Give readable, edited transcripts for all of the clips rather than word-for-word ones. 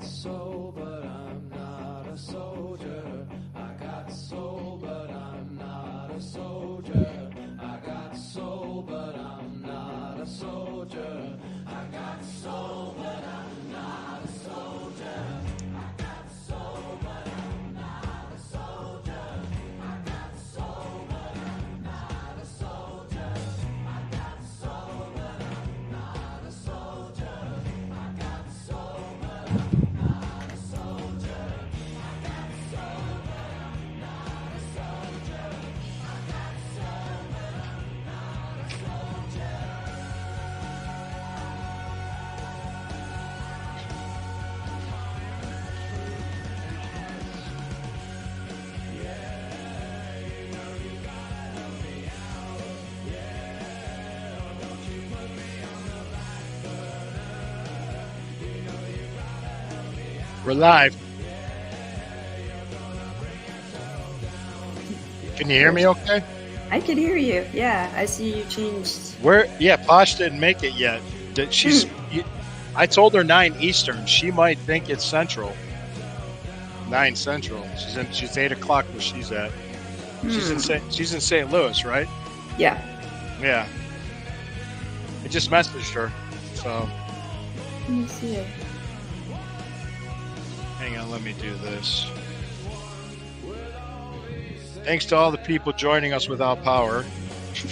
got soul, but I'm not a soldier. I got soul, but I'm not a soldier. I got soul, but I'm not a soldier. I got soul, but I'm not a soldier. I got soul, but I'm not a soldier. I got soul, but I'm not a soldier. I got soul, but I'm not a soldier. I got soul, but I'm not a soldier. I got soul, but I'm not a soldier. I got soul, but I'm not a soldier. We're live. Can you hear me okay? I could hear you. Yeah, I see you changed. Yeah, Posh didn't make it yet. I told her 9 Eastern. She might think it's Central. 9 Central. She's 8 o'clock where she's at. She's in St. Louis, right? Yeah. Yeah. I just messaged her. So Let me see it. hang on, let me do this. Thanks to all the people joining us without power.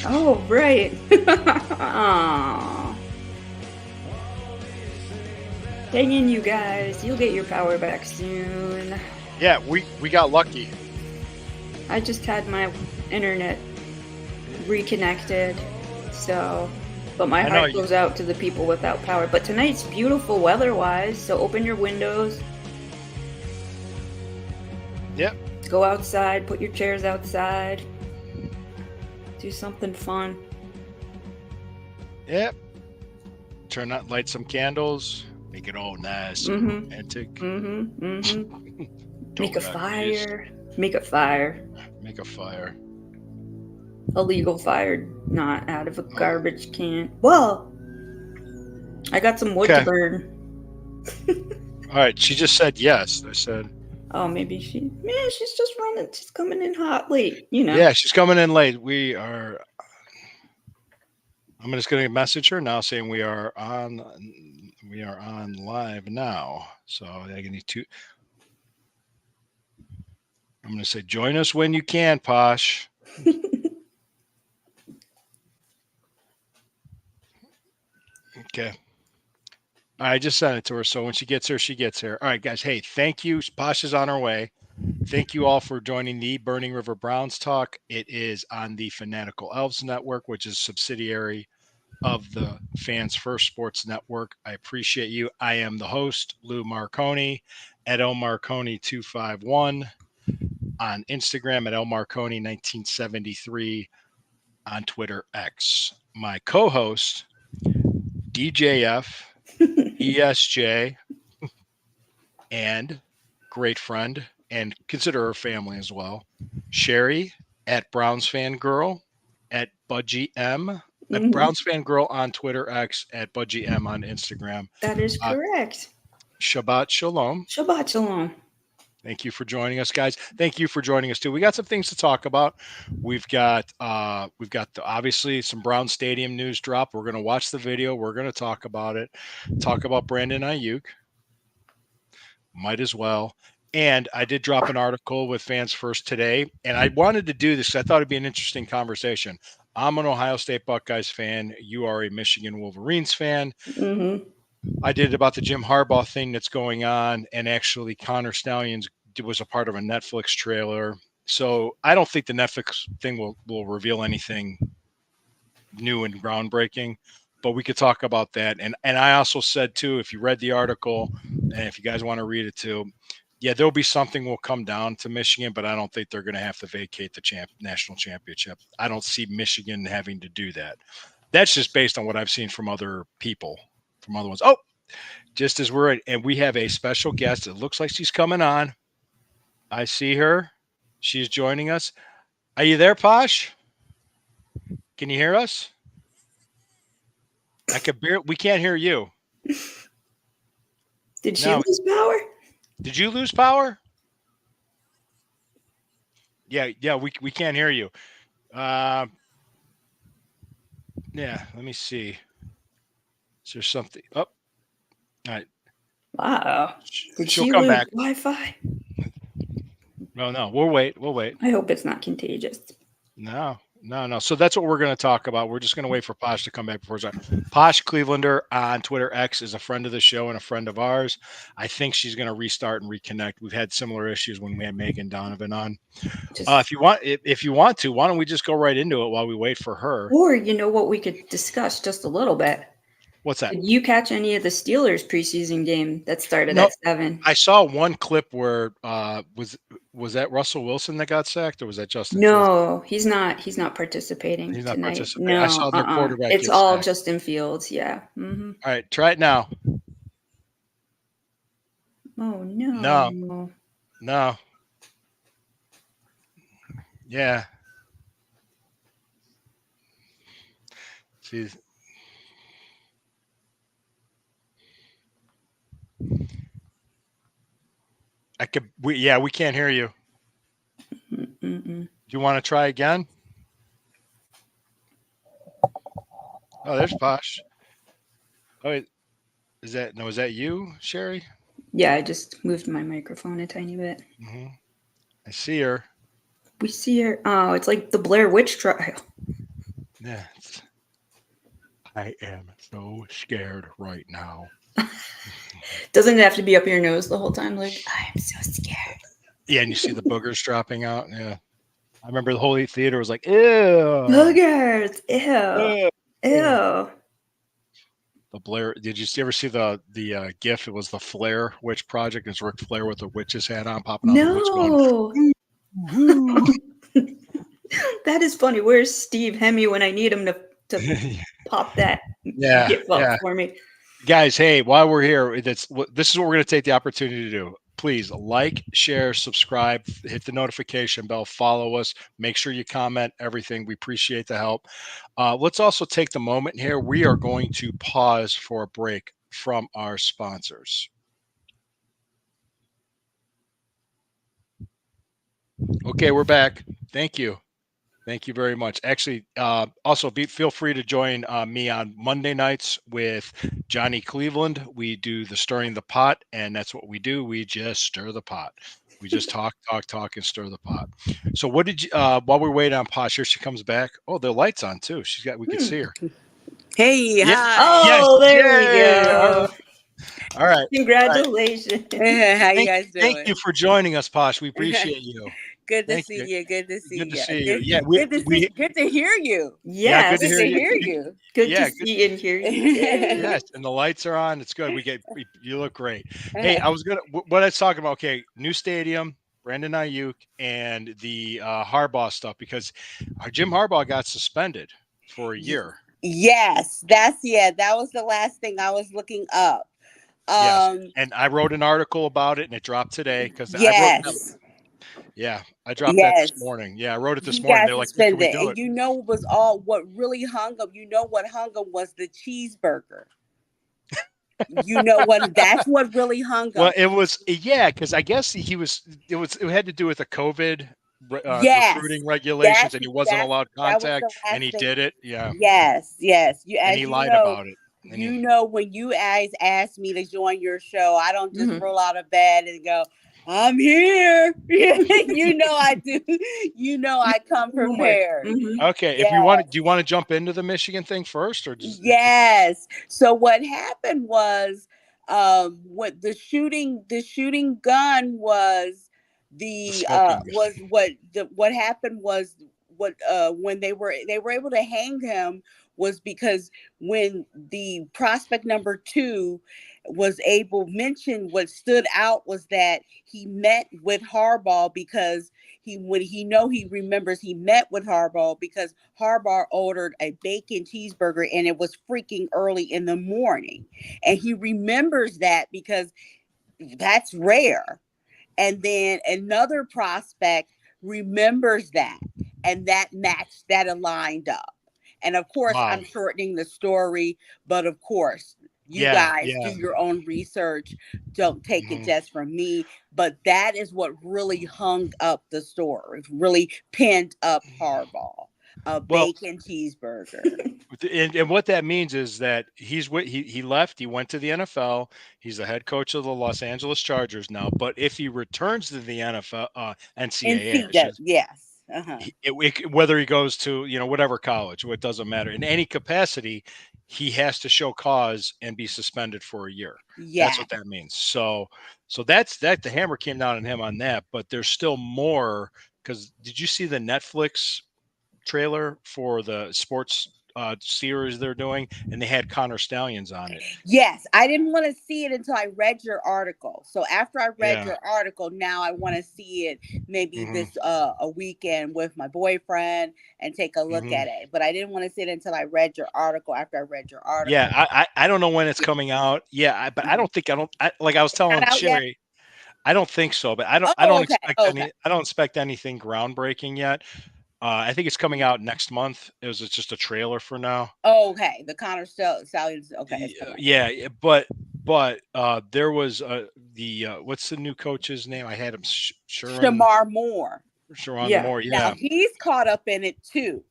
Oh, right. Aw. Hang in, you guys. You'll get your power back soon. Yeah, we got lucky. I just had my internet reconnected, so. But my heart goes out to the people without power. But tonight's beautiful weather-wise, so open your windows. Yep. Go outside, put your chairs outside. Do something fun. Yep. Light some candles. Make it all nice and romantic. Make a fire. Make a fire. Make a fire. A legal fire, not out of a garbage can. Well, I got some wood to burn. All right, she just said yes. I said, oh, maybe she's just running. She's coming in hot late, you know. Yeah, she's coming in late. I'm just going to message her now saying we are on live now. So I need to. I'm going to say, join us when you can, Posh. Okay. I just sent it to her. So when she gets here, she gets here. All right, guys. Hey, thank you. Posh is on her way. Thank you all for joining the Burning River Browns talk. It is on the Fanatical Elves Network, which is a subsidiary of the Fans First Sports Network. I appreciate you. I am the host, Lou Marconi, at lmarconi251 on Instagram, at lmarconi1973 on Twitter X. My co-host, DJF, ESJ, and great friend, and consider her family as well, Sherry, at Browns Fan Girl, at Budgie M, at Browns Fan Girl on Twitter X, at Budgie M on Instagram. That is correct. Shabbat Shalom. Shabbat Shalom. Thank you for joining us, guys. Thank you for joining us too. We got some things to talk about. We've got obviously some Brown Stadium news drop. We're going to watch the video. We're going to talk about it. Talk about Brandon Ayuk. Might as well. And I did drop an article with Fans First today, and I wanted to do this because I thought it'd be an interesting conversation. I'm an Ohio State Buckeyes fan. You are a Michigan Wolverines fan. I did it about the Jim Harbaugh thing that's going on, and actually Connor Stallions was a part of a Netflix trailer. So I don't think the Netflix thing will reveal anything new and groundbreaking, but we could talk about that. And I also said too, if you read the article, and if you guys want to read it too, yeah, there'll be something will come down to Michigan, but I don't think they're going to have to vacate the national championship. I don't see Michigan having to do that. That's just based on what I've seen from other people. From other ones. Oh, just as we have a special guest. It looks like she's coming on. I see her. She's joining us. Are you there, Posh? Can you hear us? We can't hear you. Did she No. lose power? Did you lose power? Yeah, we can't hear you. Yeah, let me see. Is there something? Oh, all right. Wow. Did She'll she come lose back. Wi-Fi? No, we'll wait. We'll wait. I hope it's not contagious. No. So that's what we're going to talk about. We're just going to wait for Posh to come back before. Posh Clevelander on Twitter X is a friend of the show and a friend of ours. I think she's going to restart and reconnect. We've had similar issues when we had Megan Donovan on. If you want to, why don't we just go right into it while we wait for her? Or you know what we could discuss just a little bit. What's that? Did you catch any of the Steelers preseason game that started No, at 7? I saw one clip where was that Russell Wilson that got sacked, or was that Justin Fields? No, he's not. He's not participating He's not tonight. participating. No, I saw their quarterback. It's get all sacked. Justin Fields. Yeah. Mm-hmm. All right, try it now. Oh no. No. Yeah. See. We can't hear you. Mm-mm. Do you want to try again? Oh, there's Posh. Oh, is that you, Sherry? Yeah, I just moved my microphone a tiny bit. Mm-hmm. I see her. We see her. Oh, it's like the Blair Witch trial. Yeah. I am so scared right now. Doesn't it have to be up your nose the whole time? Like, I'm so scared. Yeah, and you see the boogers dropping out. Yeah. I remember the whole theater was like, ew. Boogers. Ew. Ew. The Blair. Did you ever see the GIF? It was the Flair Witch Project. It's Ric Flair with a witch's hat on, popping out the witch going. That is funny. Where's Steve Hemme when I need him to pop that GIF up for me? Guys, hey, while we're here, this is what we're going to take the opportunity to do. Please like, share, subscribe, hit the notification bell, follow us, make sure you comment everything. We appreciate the help. Let's also take the moment here. We are going to pause for a break from our sponsors. Okay, we're back. Thank you. Thank you very much. Actually, also feel free to join me on Monday nights with Johnny Cleveland. We do the stirring the pot, and that's what we do. We just stir the pot. We just talk, and stir the pot. So what did you, while we're waiting on Posh, here she comes back. Oh, the light's on too. We can see her. Hey, hi. Oh, yes, there we go. All right. Congratulations. How you guys doing? Thank you for joining us, Posh. We appreciate you. Good to see you. Good to see you. Yeah, good to hear you. Yes. Good to hear you. Good to see and hear you. Yes, and the lights are on. It's good. You look great. Hey, what I was talking about. Okay, new stadium, Brandon Ayuk, and the Harbaugh stuff, because Jim Harbaugh got suspended for a year. Yes, that was the last thing I was looking up. Yes, and I wrote an article about it, and it dropped today because I dropped that this morning. Yeah, I wrote it this morning. They're like, can we do it? And you know what really hung up? You know what hung up was the cheeseburger. You know what? That's what really hung up. Well, it was because I guess it had to do with the COVID recruiting regulations, and he wasn't allowed contact, and he did it. Yeah. Yes. And he lied about it. You know, when you guys asked me to join your show, I don't just roll out of bed and go, I'm here. You know I do. You know I come prepared. Okay. If you want, do you want to jump into the Michigan thing first, or just? Yes. So what happened was, what the shooting gun was what happened was when they were able to hang him was because when the prospect number 2 was mentioned, what stood out was that he met with Harbaugh because he remembers he met with Harbaugh because Harbaugh ordered a bacon cheeseburger and it was freaking early in the morning. And he remembers that because that's rare. And then another prospect remembers that, and that matched, that aligned up. And of course, I'm shortening the story, but of course, You Yeah, guys do yeah. your own research. Don't take it Mhm. just from me. But that is what really hung up the store. It really pinned up Harbaugh. A Well, bacon cheeseburger. and what that means is that he left, he went to the NFL. He's the head coach of the Los Angeles Chargers now. But if he returns to the NFL, And NCAA, see I that, should, yes. Uh-huh. whether he goes to whatever college, it doesn't matter. In any capacity, he has to show cause and be suspended for a year. That's Yeah. what that means. So that's that. The hammer came down on him on that. But there's still more, because did you see the Netflix trailer for the sports series they're doing, and they had Connor Stallions on it? Yes, I didn't want to see it until I read your article. So after I read Yeah. your article, now I want to see it maybe Hmm. this a weekend with my boyfriend and take a look Hmm. at it. But I didn't want to see it until I read your article. After I read your Yeah, article, I don't know when it's yeah. coming out. Yeah, but I Mhm. don't think like I was It's not telling out yet. Sherry, I don't think so. But I Oh, don't okay, expect okay. any. I don't expect anything groundbreaking yet. I think it's coming out next month. It's just a trailer for now. Oh, okay. The Connor Stallions. Okay, it's coming out. Yeah, but there was the what's the new coach's name? I had him Sherman Shamar Moore. Sharon Yeah. Moore. Now Yeah. he's caught up in it too.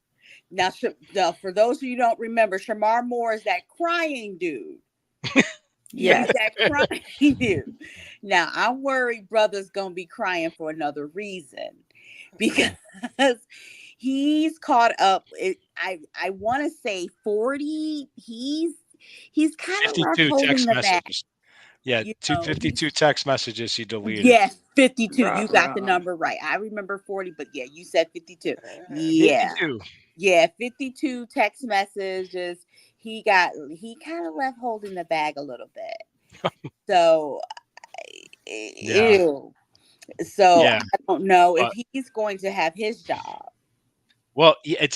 Now, for those of you who don't remember, Shamar Moore is that crying dude. Yes. He's that crying dude. Now, I'm worried brother's gonna be crying for another reason because he's caught up. I want to say 40. He's kind of left 52 holding text the bag. messages. Yeah, You know, 252 text messages he deleted. yes, 52. Rah, You got the rah. number right. I remember 40, but yeah, you said 52. Yeah. 52. Yeah, 52 text messages. He kind of left holding the bag a little bit. So, Yeah, ew. So yeah. I don't know if But he's going to have his job. well, yeah,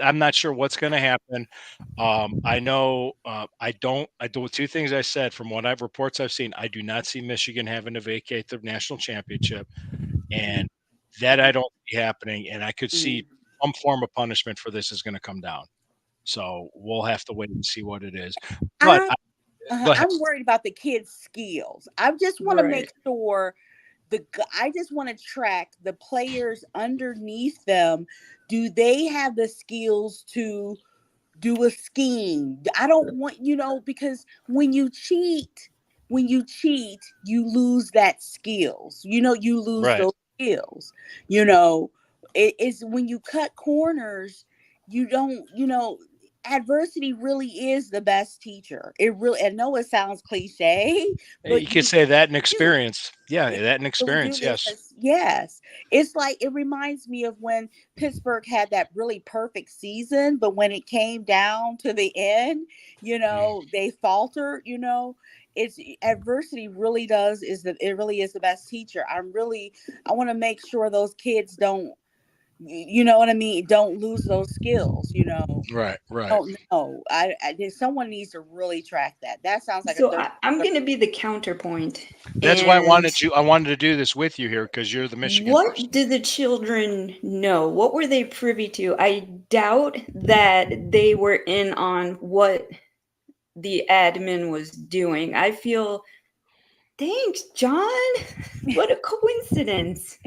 I'm not sure what's going to happen. I know I do two things I said from what I've reports I've seen. I do not see Michigan having to vacate the national championship, and that I don't see happening. And I could see Mm. some form of punishment for this is going to come down. So we'll have to wait and see what it is. But I go ahead. I'm worried about the kids' skills. I just want to make Right. sure I just want to track the players underneath them. Do they have the skills to do a scheme? I don't want, because when you cheat, you lose that skills. You lose Right. those skills. You know, it's when you cut corners, you don't, adversity really is the best teacher. It really, I know it sounds cliche, You but could you say that in do. experience. Yeah, It that in really do. experience. Yes. Yes. It's like it reminds me of when Pittsburgh had that really perfect season, but when it came down to the end, Mm. they faltered, It's adversity really it really is the best teacher. I want to make sure those kids don't, you know what I mean, don't lose those skills, Right. Right. don't know. Someone needs to really track that. That sounds like a So 30. I'm going to be the counterpoint. That's why And I wanted to do this with you here because you're the Michigan what person. did the children know? What were they privy to? I doubt that they were in on what the admin was doing. I feel, thanks, John. What a coincidence.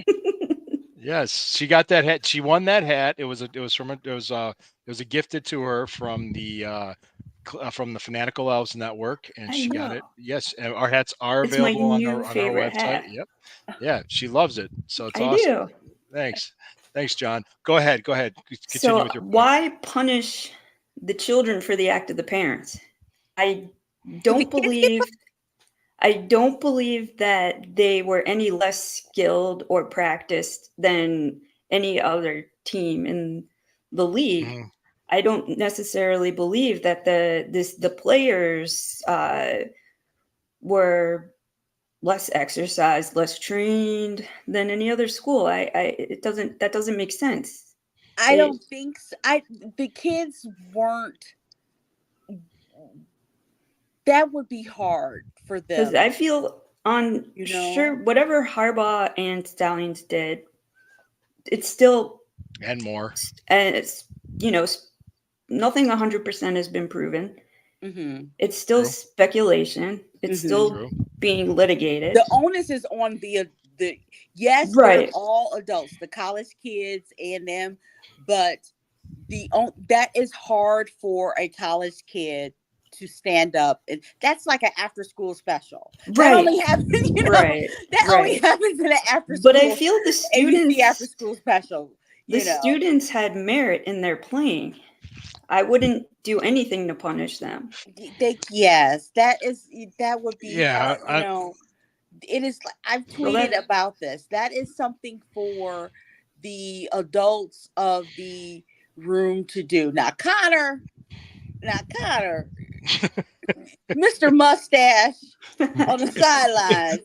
Yes, she got that hat. She won that hat. It was a gifted to her from the Fanatical Elves Network, and I she got know. it. Yes, and our hats are It's my available new on our favorite website. hat. Yep. Yeah, she loves it. So it's I awesome. do. Thanks. Thanks, John. Go ahead. Go ahead. Continue So with your point. why punish the children for the act of the parents? I Did the don't kids get believe I don't believe that they were any less skilled or practiced than any other team in the league. Mhm. I don't necessarily believe that the players were less exercised, less trained than any other school. That doesn't make sense. I It don't think so. The kids weren't. That would be hard for Because them, I feel on you sure know. whatever Harbaugh and Stallions did, it's still And more. and it's you know nothing 100% has been proven. It's still True. speculation. It's still True. being litigated. The onus is on the yes, Right. they're all adults, the college kids and them, but that is hard for a college kid to stand up, and that's like an after school special. That Right. only happens, Right. that only happens in an after school. But I feel the students ABC after school special. The students had merit in their playing. I wouldn't do anything to punish them. Yes, that would be Yeah, hard, it is. I've tweeted about this. That is something for the adults of the room to do. Now, Connor, Mr. Mustache on the sidelines,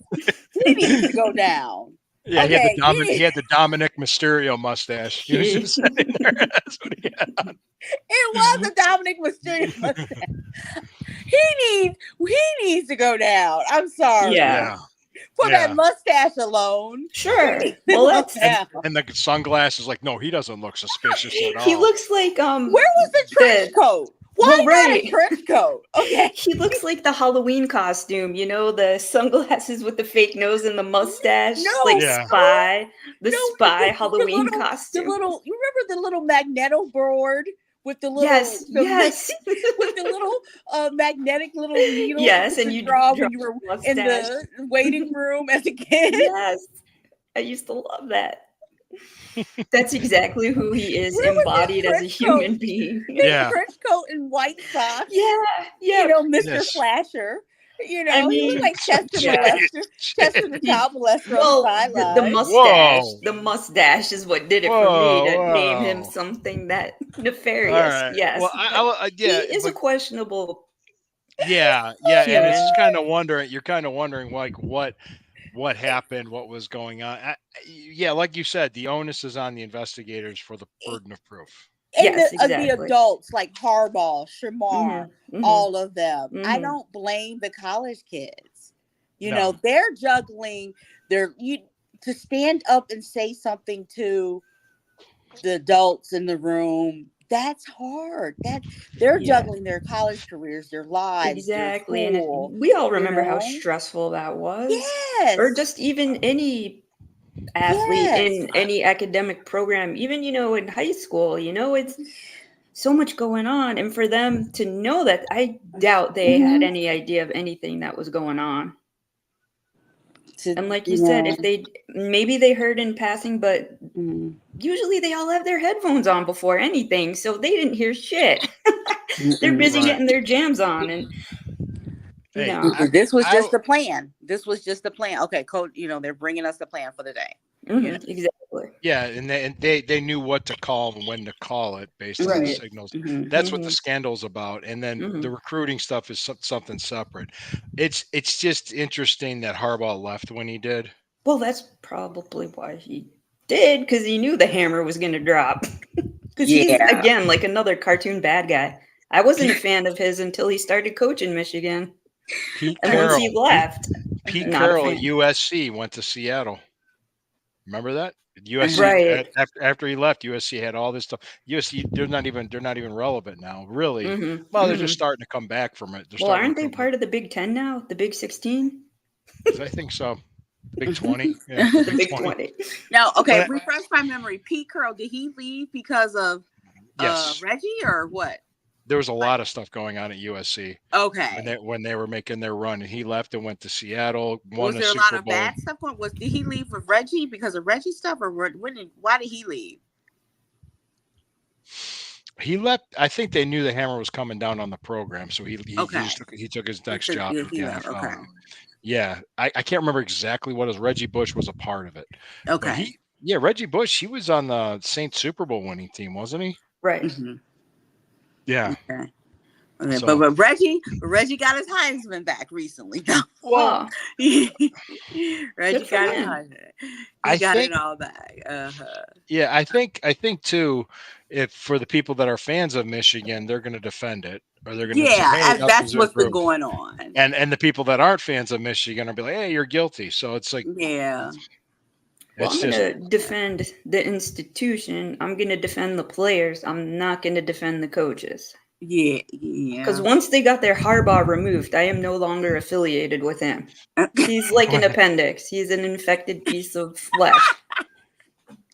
he needs to go down. Yeah, okay, he had the Dominic Mysterio mustache. He was just sitting there. That's what he had on. It was a Dominic Mysterio mustache. He needs to go down. I'm sorry. Yeah. For that mustache alone. Sure. Well, that's and the sunglasses. Like, no, he doesn't look suspicious at all. He looks like Where was the trench coat? Why not a trench coat? Okay. He looks like the Halloween costume, the sunglasses with the fake nose and the mustache. Spy. Spy Halloween costume. You remember the little magneto board with the little yes. with the little magnetic little needle. Yes, and you draw when you were in the waiting room as a kid. Yes. I used to love that. That's exactly who he is, embodied as a human being. Trench coat and white socks. Yeah. Mr. Flasher. He was like Chester the child molester. Well, the mustache. Whoa. The mustache is what did it for me to name him something that nefarious. Right. Yes. Well, he is a questionable. Yeah, and it's kind of wondering. You're kind of wondering, like, what happened, what was going on. Like you said, the onus is on the investigators for the burden of proof. And the adults like Harbaugh, Shamar, all of them. I don't blame the college kids. They're juggling to stand up and say something to the adults in the room. That's hard. They're juggling their college careers, their lives. Exactly. And we all remember how stressful that was. Yes. Or just even any athlete in any academic program, even, in high school, it's so much going on. And for them to know that, I doubt they had any idea of anything that was going on. And like you said, if maybe they heard in passing, but usually they all have their headphones on before anything, so they didn't hear shit. They're busy getting their jams on. And this was just the plan. This was just the plan. Okay, coach. They're bringing us the plan for the day. Exactly. Yeah, and they knew what to call and when to call it based on the signals. That's what the scandal's about. And then the recruiting stuff is something separate. It's just interesting that Harbaugh left when he did. Well, that's probably why he did, because he knew the hammer was going to drop. Because he's, again, like another cartoon bad guy. I wasn't a fan of his until he started coaching Michigan. Once he left. Pete Carroll at USC went to Seattle. Remember that? USC after he left, USC had all this stuff. USC they're not even relevant now, really. Well, they're just starting to come back from it. Aren't they part of the Big 10 now? The Big 16? I think so. Big 20. Yeah, the Big 20. Now, okay, refresh my memory. Pete Carroll, did he leave because of Reggie or what? There was a lot of stuff going on at USC. Okay. When they were making their run, and he left and went to Seattle. Was there a lot of bad stuff going? Did he leave with Reggie because of Reggie stuff, or why did he leave? He left. I think they knew the hammer was coming down on the program, so he took his next job. I can't remember exactly what it was. Reggie Bush was a part of it. Okay. Reggie Bush. He was on the Saints Super Bowl winning team, wasn't he? Right. Yeah. Okay. So, but Reggie got his Heisman back recently. Wow. Reggie got his Heisman. He got it all back. Yeah, I think too, if for the people that are fans of Michigan, they're going to defend it, or they're going to say, hey, that's what's been going on. And the people that aren't fans of Michigan are be like, hey, you're guilty. So it's like, Well, I'm going to defend the institution. I'm going to defend the players. I'm not going to defend the coaches. Yeah. Because once they got their Harbaugh removed, I am no longer affiliated with him. He's like an appendix. He's an infected piece of flesh.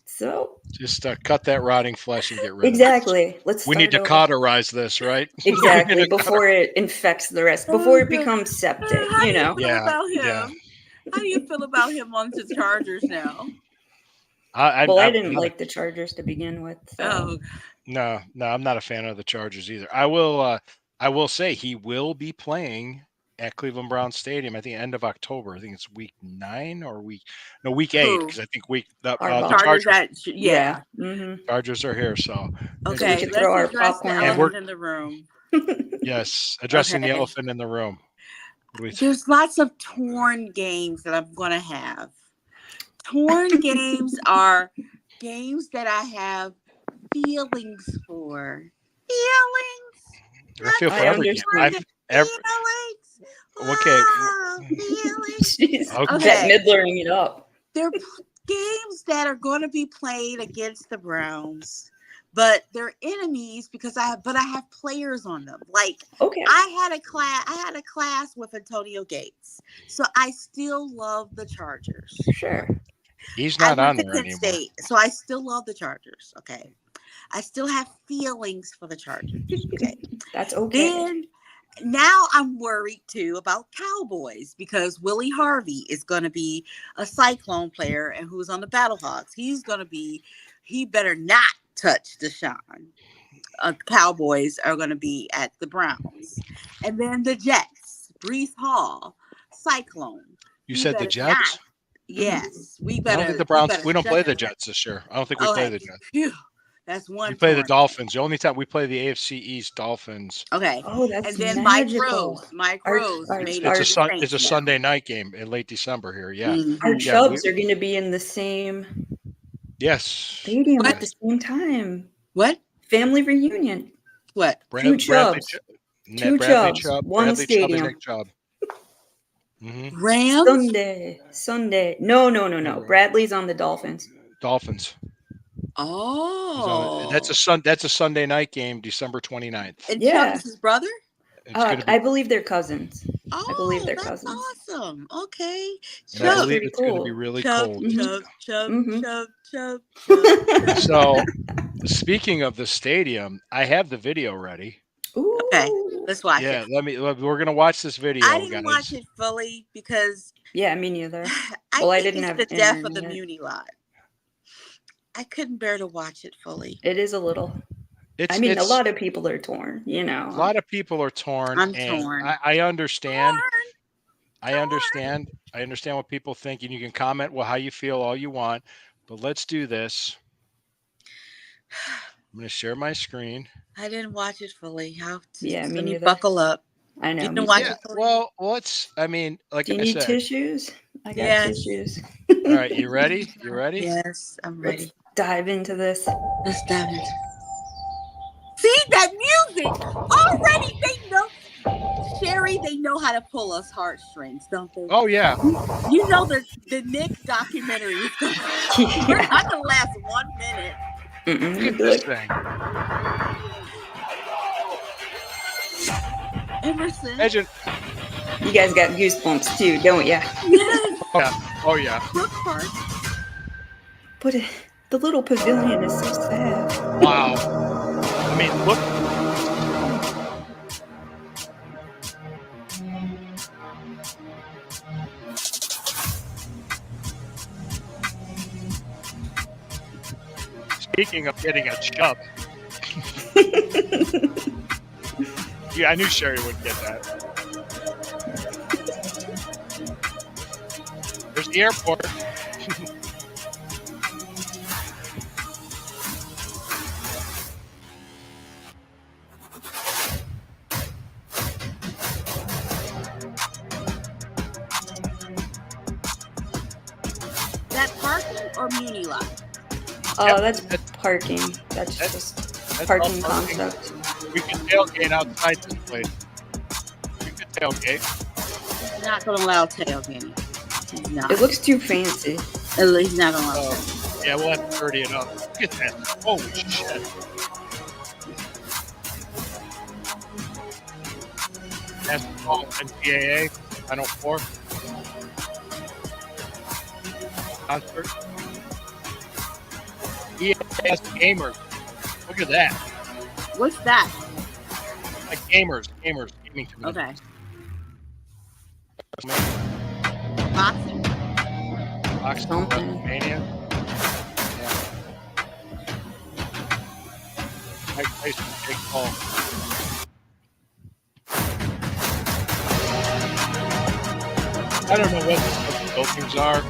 So Just cut that rotting flesh and get rid of it. exactly. We need to cauterize this, right? Exactly. Before it infects the rest. Before it becomes septic, How you do know. you feel about him? Yeah. How do you feel about him on the Chargers now? I didn't like the Chargers to begin with. So. No, I'm not a fan of the Chargers either. I will say he will be playing at Cleveland Browns Stadium at the end of October. I think it's week 9 or week 8, because I think the Chargers. Mm-hmm. Chargers are here. So okay, let's throw our address the popcorn elephant in the room. Yes, addressing the elephant in the room. There's lots of torn games that I'm going to have. Torn games are games that I have feelings for. Feelings. I feel for every game. Feelings. Okay. Feelings. Okay. Midlering it up. They're games that are going to be played against the Browns, but they're enemies because I have players on them. Like, I had a class with Antonio Gates, so I still love the Chargers. Sure. He's not on there anymore. State, so I still love the Chargers. Okay. I still have feelings for the Chargers. Okay. That's okay. Then now I'm worried too about Cowboys because Willie Harvey is going to be a Cyclone player and who's on the Battlehawks. He better not touch Deshaun. Cowboys are going to be at the Browns. And then the Jets, Breece Hall, Cyclone. You said the Jets? Yes. We I don't think the Browns, we don't play the Jets this year. I don't think we play the Jets. Phew. That's one. We play the Dolphins. The only time we play the AFC East Dolphins. Okay. Oh, that's and then magical. Mike Rose. It's a Sunday night game in late December here. Yeah. Mm-hmm. Our Chubs are going to be in the same stadium at the same time. What? Family reunion. What? Two Chubs. One stadium. Nick Chubb. Mm-hmm. Rams? Sunday. No. Bradley's on the Dolphins. Oh, that's a Sunday night game, December 29th. And Chubb's his brother? I believe they're cousins. Oh, I believe they're that's cousins. Awesome. Okay. I believe it's going to be really cold. Chubb. So, speaking of the stadium, I have the video ready. Ooh. Okay, let's watch it. Yeah, we're going to watch this video. I didn't watch it fully because. Yeah, me neither. I didn't have the death of the Muni lot. I couldn't bear to watch it fully. It is a little. A lot of people are torn, you know. A lot of people are torn. I'm torn. I understand. I understand what people think, and you can comment how you feel all you want, but let's do this. I'm going to share my screen. I didn't watch it fully. Me neither. Buckle up. I know. You didn't watch it fully? Well, do you need tissues? I got tissues. All right, you ready? Yes, I'm ready. Let's dive into this. Let's dive into. See that music already? They know, Sherry. They know how to pull us heartstrings, don't they? Oh yeah. You know the Nick documentary is going. We're not gonna last 1 minute. Look at this thing. Emerson. Imagine. You guys got goosebumps too, don't ya? Yes. Oh yeah. Brooke Hart. But the little pavilion is so sad. Wow. I mean, look. Speaking of getting a chub. Yeah, I knew Sherry wouldn't get that. There's the airport. That parking or Muni lot? That's parking. That's just parking concept. We can tailgate outside this place. We could tailgate. Not going to allow tailgating. He's not. It looks too fancy. He's not going to allow tailgating. Yeah, we'll have to 30 it up. Look at that. Holy shit. basketball NCAA Final Four concert. ES Gamers. Look at that. What's that? Like gaming convention. Okay. Something. WrestleMania. Yeah. Mike Tyson, Jake Paul. I don't know what the buildings are,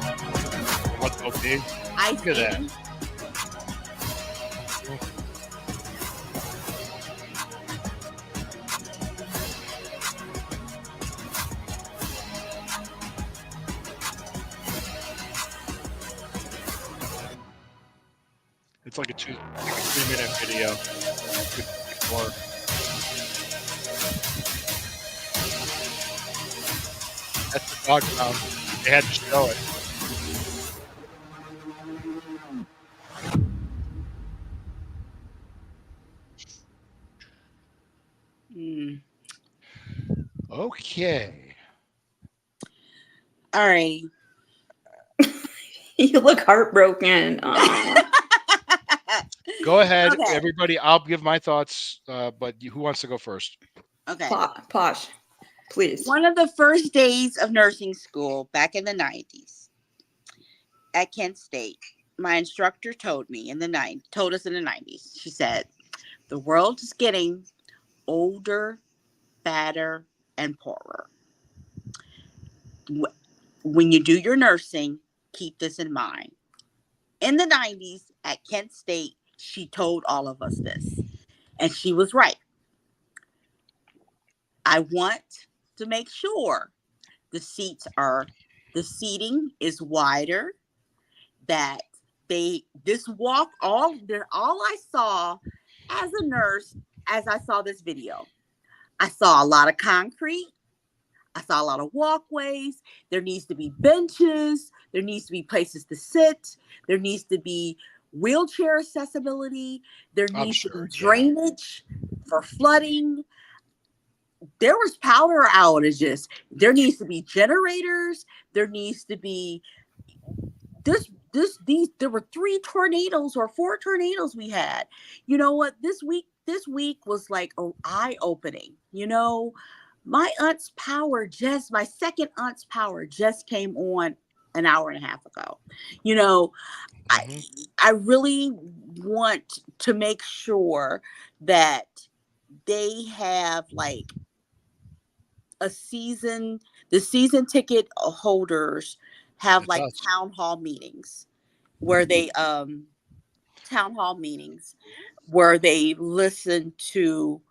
what they'll be. Look at that. It's like a 3-minute video. That's the dog pound. They had to show it. Okay. All right. You look heartbroken. Go ahead, Okay. everybody. I'll give my thoughts, but who wants to go first? Okay. Posh, please. One of the first days of nursing school back in the 90s at Kent State, my instructor told us in the 90s, she said, the world is getting older, fatter, and poorer. When you do your nursing, keep this in mind. In the 90s at Kent State, she told all of us this, and she was right. I want to make sure the seating is wider, that all I saw as a nurse, as I saw this video, I saw a lot of concrete. I saw a lot of walkways. There needs to be benches. There needs to be places to sit. There needs to be wheelchair accessibility. There needs to be drainage for flooding. There was power outages. There needs to be generators. There needs to be there were 3 tornadoes or 4 tornadoes we had. You know what? This week was like eye-opening. You know, my second aunt's power just came on an hour and a half ago. You know, I really want to make sure that they have like the season ticket holders have like town hall meetings where they listen to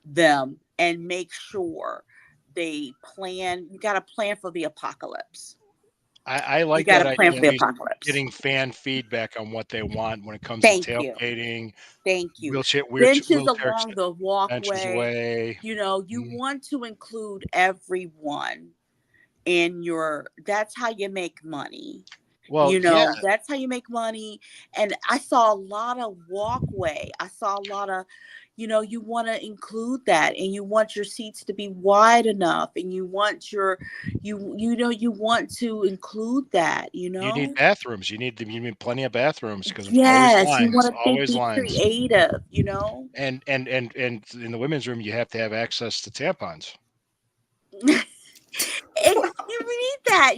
them and make sure they plan. You got to plan for the apocalypse. I like that idea. Getting fan feedback on what they want when it comes to tailgating. Thank you. Benches along the walkway. You know, you want to include everyone in that's how you make money. Well, that's how you make money. And I saw a lot of walkway. I saw a lot of, you want to include that, and you want your seats to be wide enough, and you want you want to include that, You need bathrooms. You need plenty of bathrooms because you want to be creative, And in the women's room, you have to have access to tampons. You need that.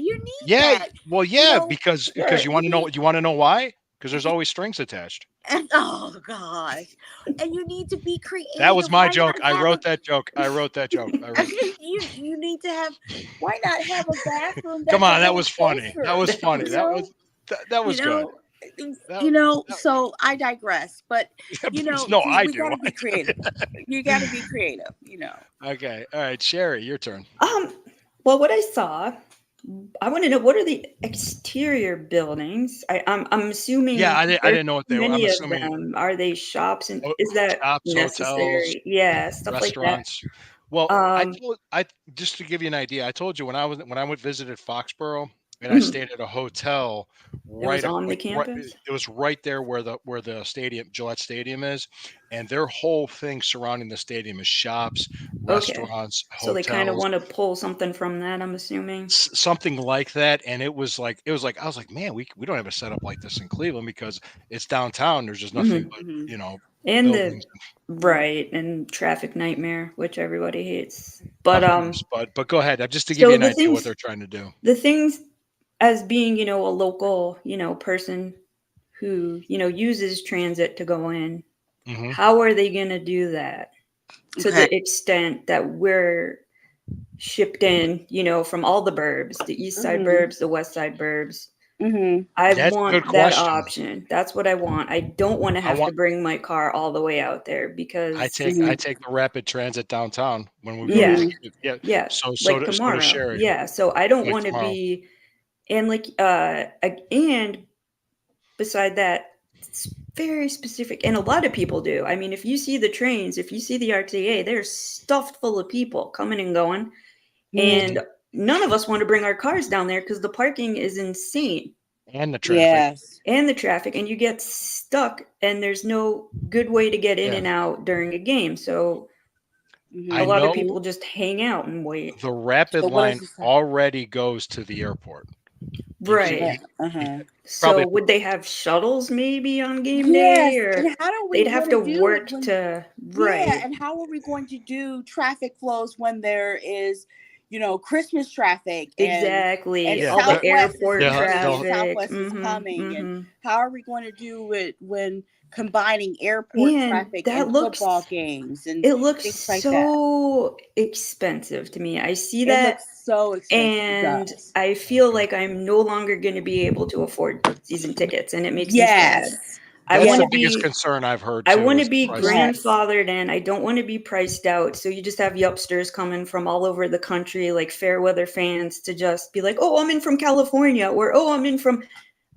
That. Well, because you want to know why? Because there's always strings attached. And, oh gosh! And you need to be creative. That was my joke. I wrote that joke. You need to have. Why not have a bathroom? Come on, that was funny. That was funny. That was good. So I digress. But we gotta be creative. You got to be creative. Okay. All right, Sherry, your turn. Well, what I saw, I want to know, what are the exterior buildings? I'm assuming. Yeah, I didn't know what they were. I'm assuming. Them. Are they shops, and is that shops, necessary? Hotels, yeah, stuff restaurants. Like that. Well, I just to give you an idea, I told you when I visited Foxborough, and I stayed at a hotel It was right, on the like campus? it was right there where the stadium, Gillette Stadium is, and their whole thing surrounding the stadium is shops, Okay. restaurants, So they kind of hotels, want to pull something from that, I'm assuming. something like that. And it was like I was like, man, we don't have a setup like this in Cleveland because it's downtown. There's just nothing but And the buildings right and traffic nightmare, which everybody hates. and But of course. But go ahead, just to give you so an idea what they're trying to do. the things as being, a local, person who, uses transit to go in, Hmm. how are they going to do that to the extent that we're shipped in, from all the burbs, the east side burbs, the west side burbs? I That's a good want that question. option. That's what I want. I don't want to I have to want. bring my car all the way out there I because take the rapid transit downtown when we go to yeah, yeah. yeah, So like to tomorrow. Sherry, Yeah, so I don't like want to tomorrow. be and and beside that, it's very specific and a lot of people do. I mean, if you see the trains, if you see the RTA, they're stuffed full of people coming and going. And none of us want to bring our cars down there because the parking is insane. And the traffic. Yes. And the traffic, and you get stuck, and there's no good way to get in Yeah. and out during a game. So I a lot of know people just hang out and wait. the rapid So what line does it say? already goes to the airport. Right. So Probably would they have shuttles maybe on game Yes. day, or And how do we they'd have going to do work it when, to yeah, right. and how are we going to do traffic flows when there is, Christmas traffic Exactly. and Yeah, All the Southwest is airport leaving, traffic. Southwest is coming, and how are we going to do it when combining airport And traffic that and football looks games and it looks things like that? so expensive to me. I see It that looks so expensive. It and does. I feel like I'm no longer going to be able to afford season tickets, and it makes me sad. Yes. I that's want the to biggest be concern I've heard I too want to is the be price. Yes. grandfathered in. I don't want to be priced out. So you just have yupsters coming from all over the country, like fair weather fans, to just be like, "Oh, I'm in from California," or "Oh, I'm in from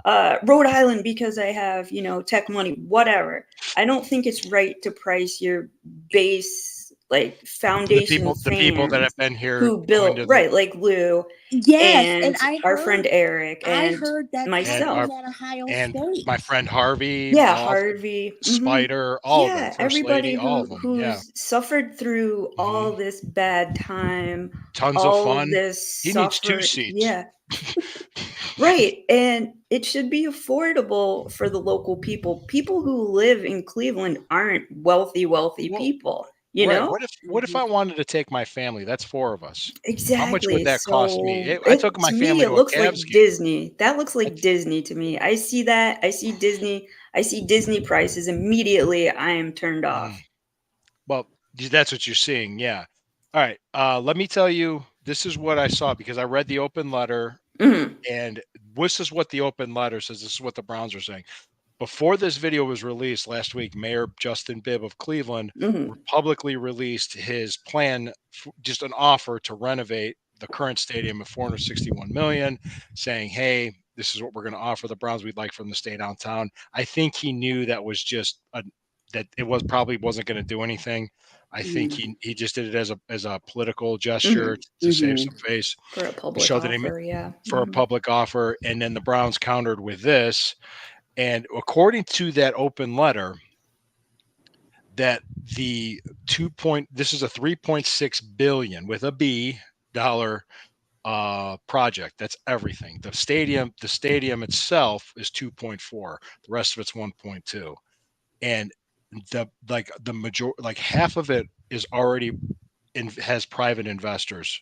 Rhode Island because I have, tech money," whatever. I don't think it's right to price your base, like foundation The people that fans have been here who going built, to the right, like Lou Yes, and and our friend Eric I and heard that's and myself. our happening at Ohio and State. my friend Harvey, Yeah, Harvey. Spider, all of them, Yeah, First everybody Lady, all of them. Yeah. who's suffered through Hmm. all this bad time, Tons of all fun. this He needs 2 suffer. seats. Yeah. Right. And it should be affordable for the local people. People who live in Cleveland aren't wealthy Well, people, right. know? What if I wanted to take my family? That's 4 of us. How much would Exactly. that cost me? So I took it my to me family it to a looks Cavs like game. Disney. That looks like Disney to me. I see that. I see Disney. I see Disney prices immediately. I am turned off. Well, that's what you're seeing. Yeah. All right. Let me tell you, this is what I saw because I read the open letter, and this is what the open letter says. This is what the Browns are saying. Before this video was released last week, Mayor Justin Bibb of Cleveland publicly released his plan, just an offer to renovate the current stadium of $461 million, saying, "Hey, this is what we're going to offer the Browns. We'd like from the stay downtown." I think he knew that was just that it was probably wasn't going to do anything. I think he just did it as a political gesture to save some face For a to public show that offer, yeah. for a public offer, and then the Browns countered with this. And according to that open letter, that this is a 3.6 billion with a B dollar project. That's everything. The stadium itself is 2.4. The rest of it's 1.2. And the major like half of it is already has private investors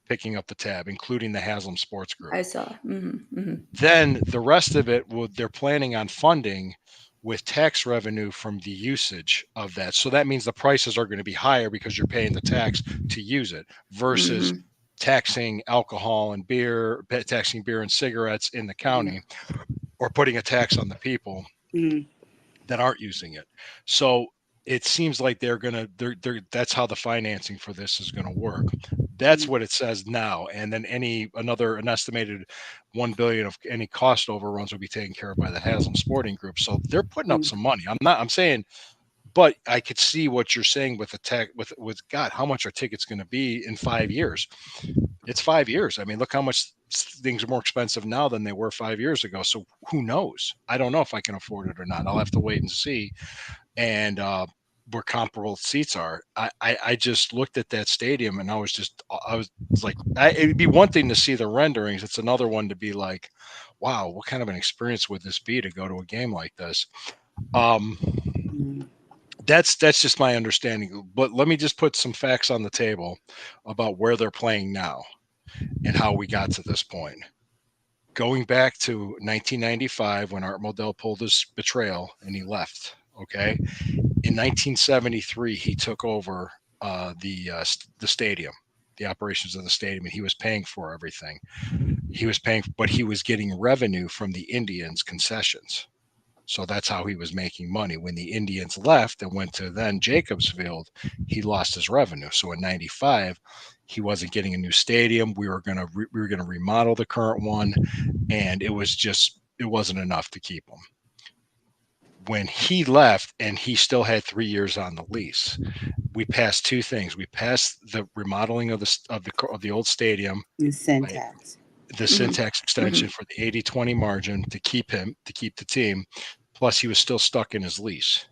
picking up the tab, including the Haslam Sports Group. I saw. Then the rest of it, they're planning on funding with tax revenue from the usage of that. So that means the prices are going to be higher because you're paying the tax to use it versus taxing alcohol and beer, taxing beer and cigarettes in the county, or putting a tax on the people that aren't using it. So it seems like they're that's how the financing for this is going to work. That's what it says now. And then an estimated 1 billion of any cost overruns will be taken care of by the Haslam Sporting Group. So they're putting up some money. I'm saying but I could see what you're saying with the tech with God, how much are tickets going to be in 5 years? It's 5 years. I mean, look how much things are more expensive now than they were 5 years ago. So who knows? I don't know if I can afford it or not. I'll have to wait and see. And where comparable seats are. I just looked at that stadium and I was like, it'd be one thing to see the renderings. It's another one to be like, wow, what kind of an experience would this be to go to a game like this? That's just my understanding. But let me just put some facts on the table about where they're playing now and how we got to this point. Going back to 1995 when Art Modell pulled his betrayal and he left. Okay, in 1973 he took over the stadium, the operations of the stadium, and he was paying for everything. He was paying, but he was getting revenue from the Indians' concessions. So that's how he was making money. When the Indians left and went to then Jacobs Field, he lost his revenue. So in '95, he wasn't getting a new stadium. We were gonna remodel the current one, and it wasn't enough to keep him. When he left, and he still had 3 years on the lease, we passed two things. We passed the remodeling of the old stadium, The syntax. the syntax extension for the 80-20 margin to keep the team. Plus, he was still stuck in his lease.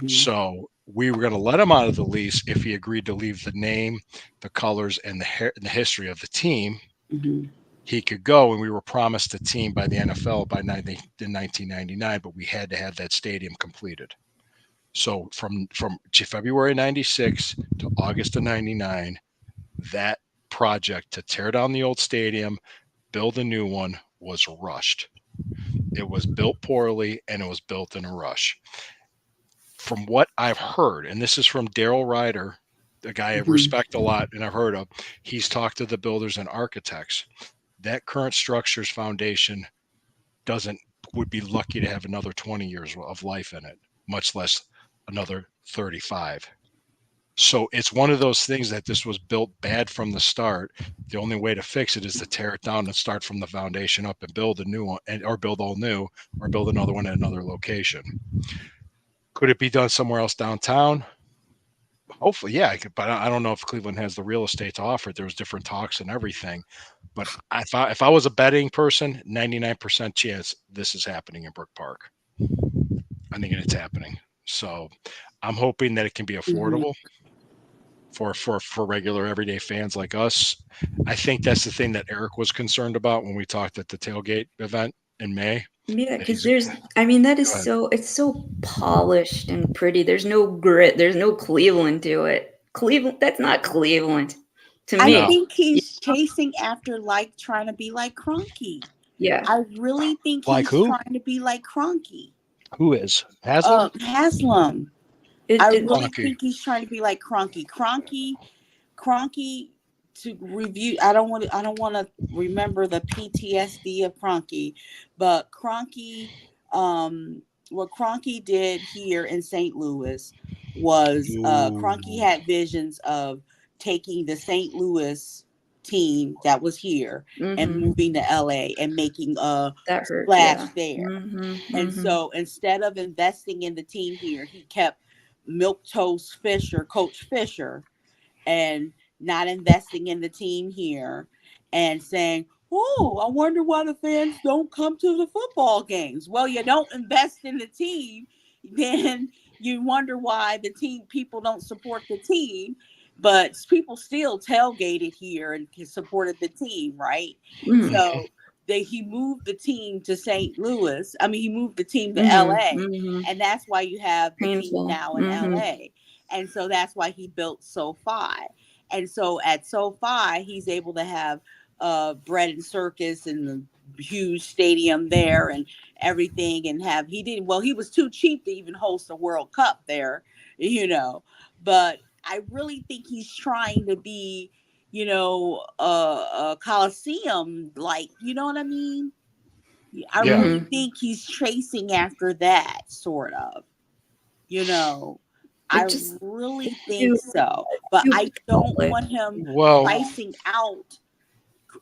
So we were going to let him out of the lease if he agreed to leave the name, the colors, and the history of the team. He could go, and we were promised a team by the NFL in 1999, but we had to have that stadium completed. So from February '96 to August of '99, that project to tear down the old stadium, build a new one, was rushed. It was built poorly, and it was built in a rush. From what I've heard, and this is from Daryl Ryder, a guy I respect a lot and I've heard of, he's talked to the builders and architects. That current structure's foundation would be lucky to have another 20 years of life in it, much less another 35. So it's one of those things that this was built bad from the start. The only way to fix it is to tear it down and start from the foundation up and build a new one, or build all new, or build another one at another location. Could it be done somewhere else downtown? Hopefully, yeah. But I don't know if Cleveland has the real estate to offer it. There was different talks and everything. But if I was a betting person, 99% chance this is happening in Brook Park. I think it's happening. So I'm hoping that it can be affordable for regular everyday fans like us. I think that's the thing that Eric was concerned about when we talked at the tailgate event in May. Yeah, because that is it's so polished and pretty. There's no grit. There's no Cleveland to it. Cleveland, that's not Cleveland to me. I think he's chasing after trying to be like Kroenke. Yeah. I really think Like he's who? trying to be like Kroenke. Who is? Haslam? Haslam. I really think he's trying to be like Kroenke. Kroenke, to review, I don't want to remember the PTSD of Kroenke, but Kroenke, what Kroenke did here in St. Louis was Kroenke had visions of taking the St. Louis team that was here and moving to LA and making a splash there. And so instead of investing in the team here, he kept milquetoast Fisher, Coach Fisher, and not investing in the team here and saying, oh, I wonder why the fans don't come to the football games. Well, you don't invest in the team, then you wonder why people don't support the team, but people still tailgated here and supported the team, right? So he moved the team to St. Louis. I mean, he moved the team to LA, and that's why you have the team now in LA. And so that's why he built SoFi. And so at SoFi, he's able to have bread and circus and the huge stadium there and everything. And he was too cheap to even host a World Cup there, But I really think he's trying to be, a Coliseum, you know what I mean? I really think he's chasing after that, sort of, I really think so, but I don't want him pricing out.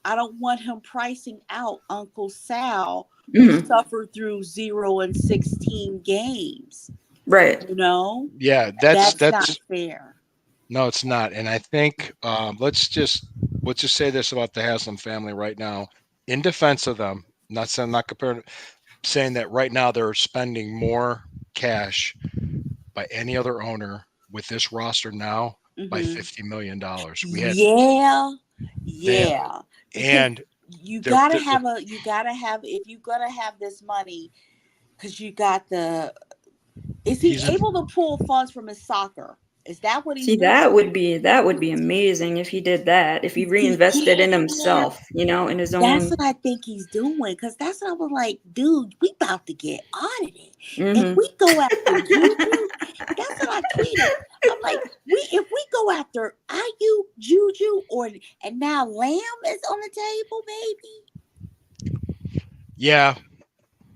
I don't want him pricing out Uncle Sal, who suffered through 0-16 games. Right. You know, Yeah, that's that's not fair. no, it's not. And I think let's just say this about the Haslam family right now, in defense of them. Not saying, not comparing, saying that right now they're spending more cash by any other owner with this roster now by $50 million. We had they Yeah. Because and you they're, gotta they're have if you're gonna have this money, because you got is he he's in, able to pull funds from his soccer? Is that what he's See, doing? that would be amazing if he did that. If he reinvested in Yeah. himself, in his That's own. what I think he's doing. Because that's what I was like, dude, we about to get audited. If Mhm. we go after Juju, that's what I tweeted. I'm like, if we go after IU, Juju, and now Lamb is on the table, baby. yeah.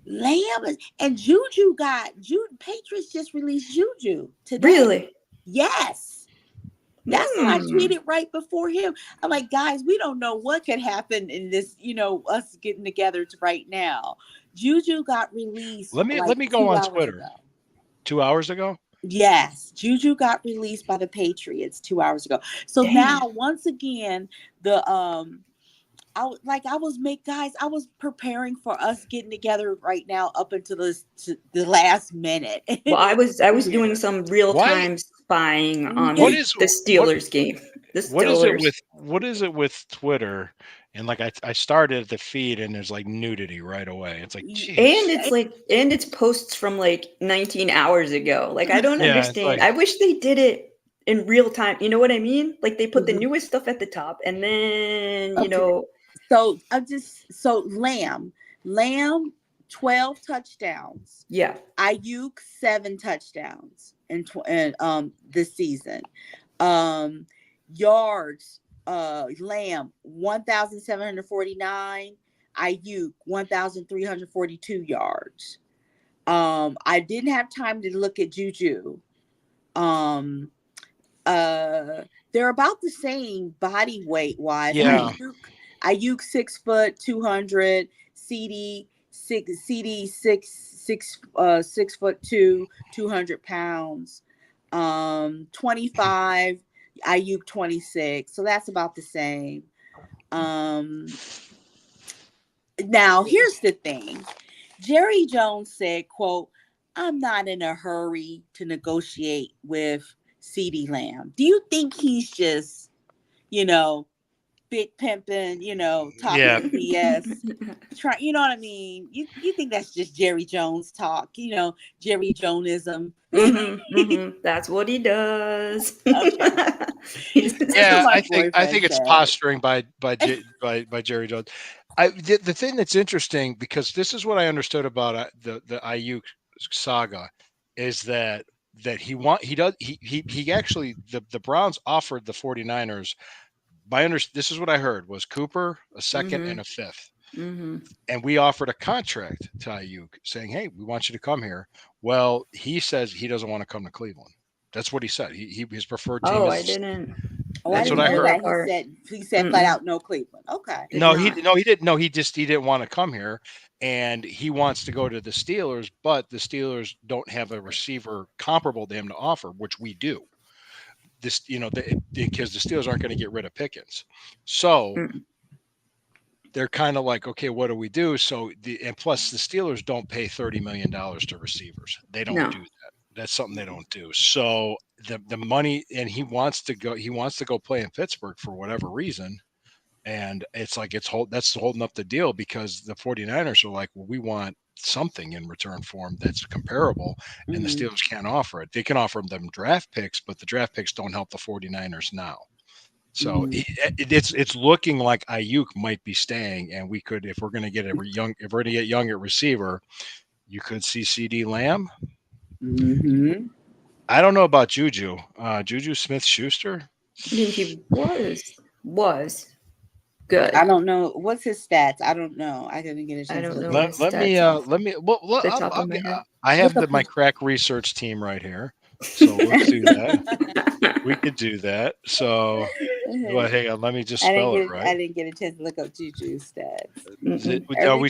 Lamb and Juju Patriots just released Juju today. Really? Yes. That's what I tweeted right before him. I'm like, guys, we don't know what could happen in this, us getting together right now. Juju got released. Let me go on Twitter. Ago. 2 hours ago? Yes, Juju got released by the Patriots 2 hours ago. So now, once again, I was preparing for us getting together right now up until the last minute. Well, I was doing some real time spying on the Steelers game. The Steelers. What is it with Twitter? And like I started the feed and there's like nudity right away. It's like, geez. And it's posts from like 19 hours ago. Like, I don't understand. I wish they did it in real time. You know what I mean? Like, they put the newest stuff at the top, and then So Lamb 12 touchdowns. Yeah. Ayuk 7 touchdowns in this season. Yards, Lamb 1,749. Ayuk 1,342 yards. I didn't have time to look at Juju. They're about the same body weight wise. Yeah. Ayuk 6 foot 200, CD 6 foot 200 pounds. 25, Ayuk 26. So that's about the same. Now here's the thing. Jerry Jones said, quote, "I'm not in a hurry to negotiate with CeeDee Lamb." Do you think he's just, big pimping, talking BS? You know what I mean? You think that's just Jerry Jones talk, Jerry Jonesism. That's what he does. Okay. Yeah, I think it's posturing by Jerry Jones. The thing that's interesting, because this is what I understood about the Ayuk saga, is that he actually the Browns offered the 49ers, this is what I heard, was Cooper, a second and a fifth. And we offered a contract to Ayuk saying, "Hey, we want you to come here." Well, he says he doesn't want to come to Cleveland. That's what he said. His preferred team is. I didn't. That's what I heard. He said flat out, no Cleveland. Okay. He didn't. No, he didn't want to come here, and he wants to go to the Steelers, but the Steelers don't have a receiver comparable to him to offer, which we do. This, because the Steelers aren't going to get rid of Pickens, so they're kind of like, okay, what do we do? So and plus the Steelers don't pay $30 million to receivers. They don't do that. That's something they don't do. So the money, and he wants to go play in Pittsburgh for whatever reason. And it's like, that's holding up the deal, because the 49ers are like, well, we want something in return for him that's comparable. And the Steelers can't offer it. They can offer them draft picks, but the draft picks don't help the 49ers now. So it's looking like Ayuk might be staying, and we could, if we're going to get young at receiver, you could see CeeDee Lamb. I don't know about Juju. Juju Smith-Schuster. I mean, he was good. I don't know what's his stats. I don't know. I didn't get a chance. I don't know. Let me. Well, I have my crack research team right here, so let's do that. We could do that. So, well, hang on. Let me just spell it right. I didn't get a chance to look up Juju's stats. Are we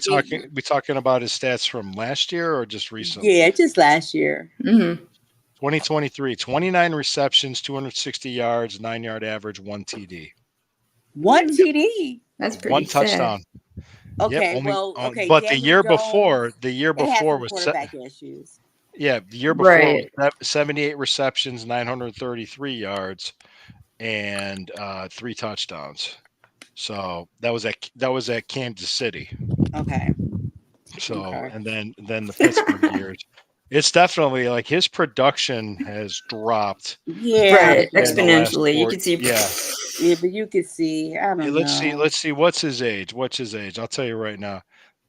talking about his stats from last year or just recently? Yeah, just last year. 2023, 29 receptions, 260 yards, 9-yard average, 1 TD. One TD. That's pretty One sad. touchdown. Okay, Yep, okay. but Daniel the year Jones, before some was quarterback issues. the year before Right. was 78 receptions, 933 yards, and 3 touchdowns. So that was at Kansas City. Okay. So Okay. and then the Pittsburgh years. It's definitely like his production has dropped. Yeah. Right. in the last Exponentially. You 4 can see. Yeah. Yeah, but you can see. I don't Let's know. see. What's his age? I'll tell you right now.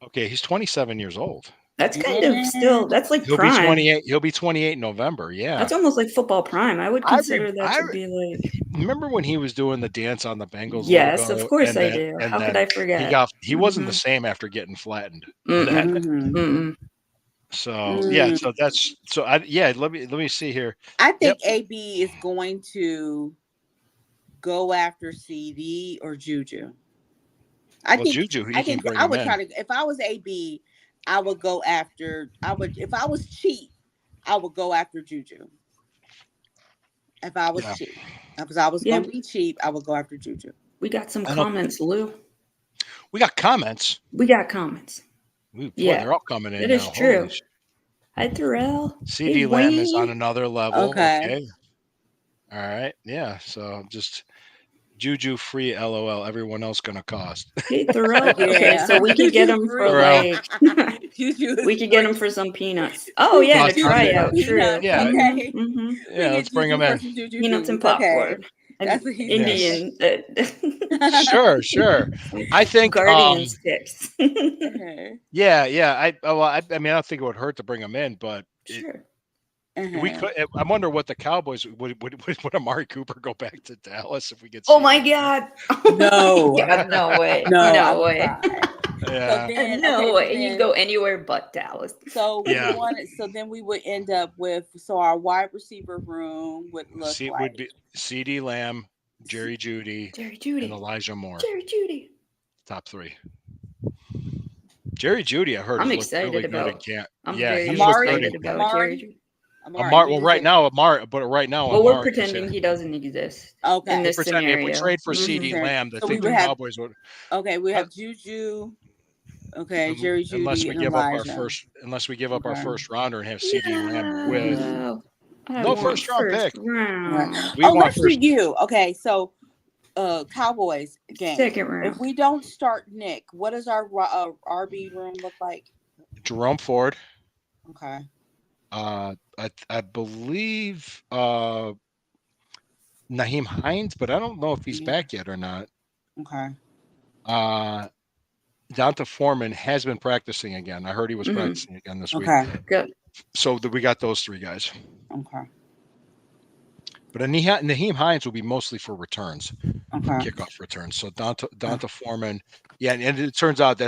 Okay, he's 27 years old. That's kind of still. That's like He'll prime. be 28. He'll be 28 in November. Yeah. That's almost like football prime. I would I consider that to be like. remember when he was doing the dance on the Bengals Yes, logo. of course and I then, do. And How then could I forget? he wasn't the same after getting flattened. So let me see here. I think AB is going to go after CD or Juju. Juju, he can bring I him would in. try to. If I was AB, I would go after. If I was cheap, I would go after Juju. If I was cheap, because I was going to be cheap, I would go after Juju. We got some comments, Lou. We got comments. They're all coming in. It now. is true. Hi, Terrell. CD hey, Lamb Wayne. is on another level. Okay. All right. Yeah. So just Juju free, LOL. Everyone else gonna cost. Hey, Terrell. Okay, so we could get him for like. We could get him for some peanuts. Oh yeah, and a tryout. True. Yeah. Okay. Yeah. Let's bring him in. Peanuts and popcorn. That's what he Indian. Sure. I think Guardian sticks. Yeah. I mean, I don't think it would hurt to bring him in, but sure. We could. I wonder what the Cowboys would Amari Cooper go back to Dallas if we get. Oh my God! No, no way! No way! Yeah. No way! He'd go anywhere but Dallas. So then we would end up with our wide receiver room would look like would be CD Lamb, Jerry Jeudy, and Elijah Moore. Jerry Jeudy. Top 3. Jerry Jeudy, I heard. I'm excited really about. I'm very excited about Jerry Jeudy. Well, right now, we're pretending he doesn't exist. Okay. In this scenario, if we trade for CD Lamb, the Cowboys would. Okay, we have Juju. Okay, Jerry Jeudy. Unless we give up our first rounder and have CD Lamb with no first round pick. Let's review. Okay, so Cowboys game. Second round. If we don't start Nick, what does our RB room look like? Jerome Ford. Okay. I believe Nyheim Hines, but I don't know if he's back yet or not. Okay. Donta Foreman has been practicing again. I heard he was practicing again this week. Okay, good. So we got those 3 guys. Okay. But Nyheim Hines will be mostly for returns, kickoff returns. So Donta Foreman, and it turns out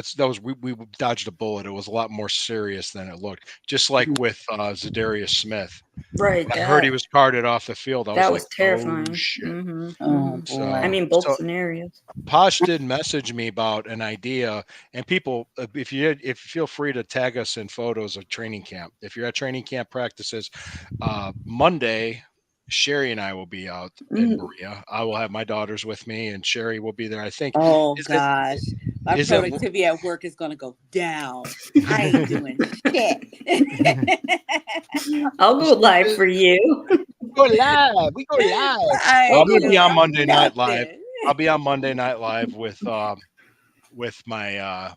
we dodged a bullet. It was a lot more serious than it looked. Just like with Zadarius Smith, right? I heard he was carted off the field. That was terrifying. Oh, shit. So, I mean, both scenarios. Posh did message me about an idea, and people, if you feel free to tag us in photos of training camp. If you're at training camp practices, Monday. Sherry and I will be out in Berea. I will have my daughters with me, and Sherry will be there. I think. Oh gosh, my productivity at work is going to go down. I ain't doing shit. I'll go live for you. We go live. I'm going to be on Monday Night Live. I'll be on Monday Night Live with my.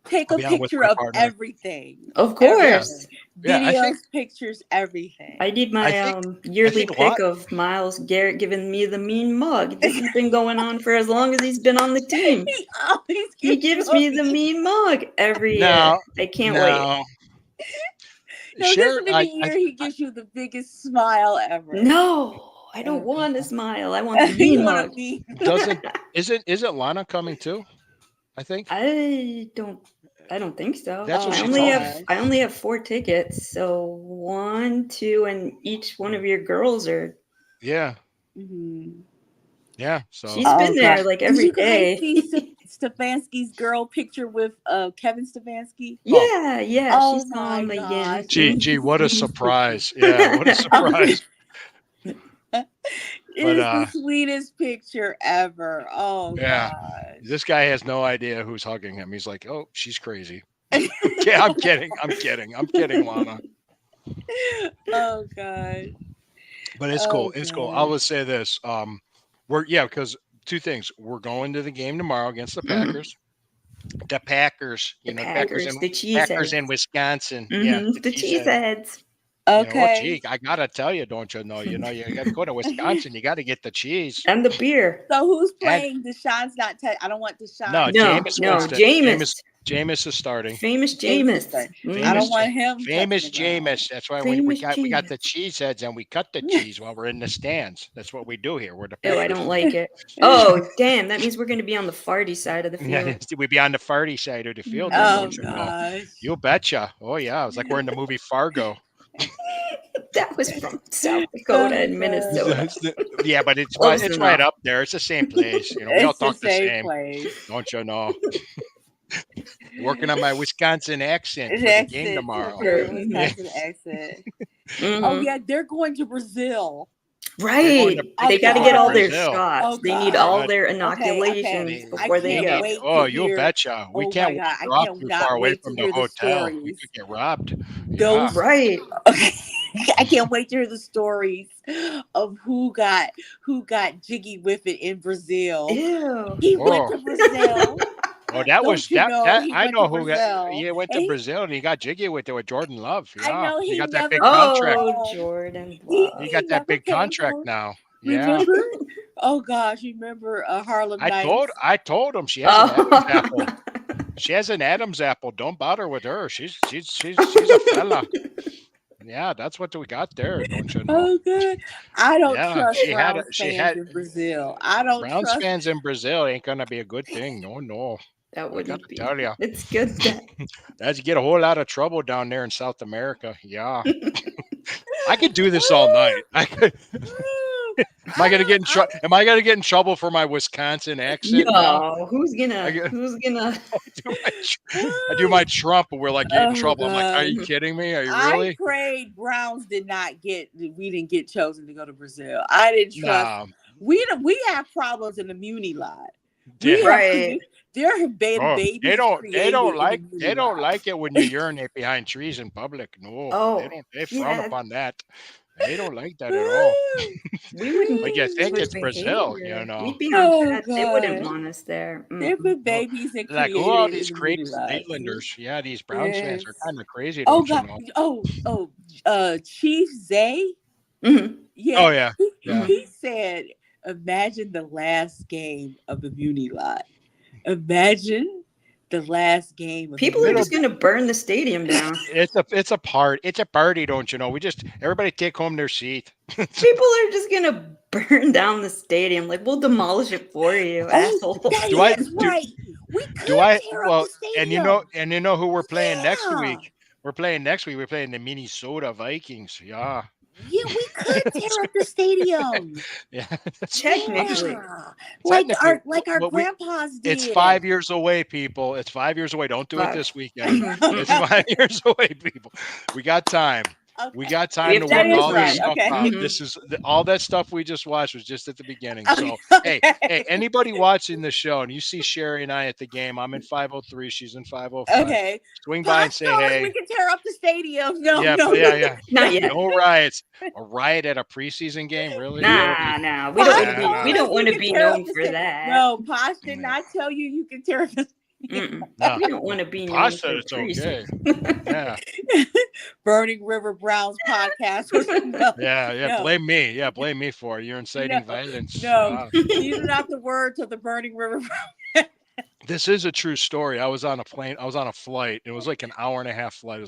Take a picture of everything. Of course. Videos, pictures, everything. I did my yearly pick of Myles Garrett giving me the mean mug. This has been going on for as long as he's been on the team. He gives me the mean mug every year. I can't wait. No, this will be the year he gives you the biggest smile ever. No, I don't want a smile. I want the mean mug. Isn't Lana coming too? I think. I don't think so. That's what I only have 4 tickets, so 1, 2, and each one of your girls are. Yeah. Mm-hmm. Yeah. So she's been there like every day. Stefanski's girl picture with Kevin Stefanski? Yeah, yeah. Oh She saw my him again. gosh. Gee, what a surprise. Yeah, what a surprise. It is the sweetest picture ever. Oh yeah, gosh. this guy has no idea who's hugging him. He's like, oh, she's crazy. Okay, I'm kidding, Lana. Oh god. But it's Oh, cool. It's cool. I God. will say this. Because two things. We're going to the game tomorrow against the Mhm. Packers. The Packers, The Packers Packers, the cheeseheads. in Wisconsin. Yeah, The cheeseheads. Okay. I gotta tell you, don't you know? You gotta go to Wisconsin. You gotta get the cheese. And the beer. So who's And- playing? Deshaun's not. I don't want Deshaun. No, No, Jameis no, Winston. Jameis. Jameis is starting. Famous Jameis. Jameis. I don't want him. Famous touching the ground. Jameis. That's why we got Famous the cheese heads and we cut the cheese while we're in the stands. That's what we do here. We're the Oh, I Packers. don't like it. Oh, damn. That means we're going to be on the farty side of the Yeah, field. we'd be on the farty side of the field. Oh don't you know? gosh. You betcha. Oh yeah, it was like we're in the movie Fargo. That was from South Dakota and Minnesota. Yeah, but it's Close right enough. up there. It's the same place. We all It's the talk the same same. place. Don't you know? Working on my Wisconsin accent for the game tomorrow. Wisconsin accent. Mhm. Oh yeah, they're going to Brazil. Right. to- They got to Oh, get all their Brazil. shots. Oh, they need God. all their Okay. inoculations I before they can't go. wait. Oh, to you hear- betcha. We Oh, can't my God, I drop can't too not far away wait from to the hear the hotel. We stories. could get robbed. Those- Right. Okay. I can't wait to hear the stories of who got jiggy with it in Brazil. Ew. He went to Brazil. Oh, that Don't was you that. know that he I went know to who Brazil? got. He went to And he- Brazil and he got jiggy with it with Jordan Love. I Yeah, know he got that never- big contract. Oh, Jordan. He- Love. He got that never big came contract home. now. Yeah, Remember? Oh gosh, you remember Harlem Nights? I told him she has an Adam's apple. Oh. She has an Adam's apple. Don't bother with her. She's a fella. Yeah, that's what we got there. Don't you know? Oh good. I don't Yeah, trust she had Browns a- she fans had- in Brazil. I don't Browns trust. fans in Brazil ain't gonna be a good thing. No. That wouldn't gotta be. tell ya. It's good that. That's you get a whole lot of trouble down there in South America. Yeah, I could do this all night. I could. Am I gonna get in trouble? Am I gonna get in trouble for my Wisconsin accent? now? No, who's gonna? I do my Trump, and we're like get in Oh, trouble. I'm like, are you God. kidding me? Are you I really? prayed Browns we didn't get chosen to go to Brazil. I didn't trust. Nah. We have problems in the Muni lot. Yeah. We Right. have, there have been Oh, babies. they don't created in the like Muni lot. it when you urinate behind trees in public. No, Oh, they frown yeah. upon that. They don't like that at all. We wouldn't. But you think good it's Brazil, behavior. you know. We'd be Oh, on track. They wouldn't God. want us there. There have been babies and Like, created all in these the great Muni lot. Zealanders. Yeah, these Browns fans are Yes. kind of crazy, Oh don't God! you know? Chief Zay. Mhm. Yeah. Oh yeah. Yeah. He said, "Imagine the last game of the Muni lot. Imagine the last game of People the are Muni just gonna burn the stadium down. It's a party, don't you know? Everybody take home their seat. People are just gonna burn down the stadium. Like we'll demolish it for you, asshole. That Do I- is do- right. We could Do I? tear Well, up the and stadium. you know who we're playing next Yeah. week? We're playing next week. We're playing the Minnesota Vikings. Yeah. Yeah, we could tear up the stadium. Yeah. Technically. Yeah. Like our but grandpas did. It's 5 years away, people. It's 5 years away. Don't do it 5. this weekend. It's 5 years away, people. We got time. Okay. We got time We to have work time to all plan. this stuff Okay. out. Mhm. This is all that stuff we just watched was just at the beginning. So, Okay. hey, anybody watching the show and you see Sherry and I at the game, I'm in 503. She's in 505. Okay. Swing by and say Pops told us hey. we can tear up the stadium. No, Yeah, no, yeah. Not yet. No riots. A riot at a preseason game, really? Nah. We Pops don't. told We us don't want to can be tear up known the for sta- that. No, Posh did not tell you can tear up the Mm-mm. No. We don't want to be known Posh for said it's okay. preseason. Yeah, Burning River Browns podcast. No, yeah. No. Blame me. Yeah, blame me for it. You're inciting violence. no. These are not the words of the Burning River. This is a true story. I was on a plane. I was on a flight. It was like an hour and a half flight.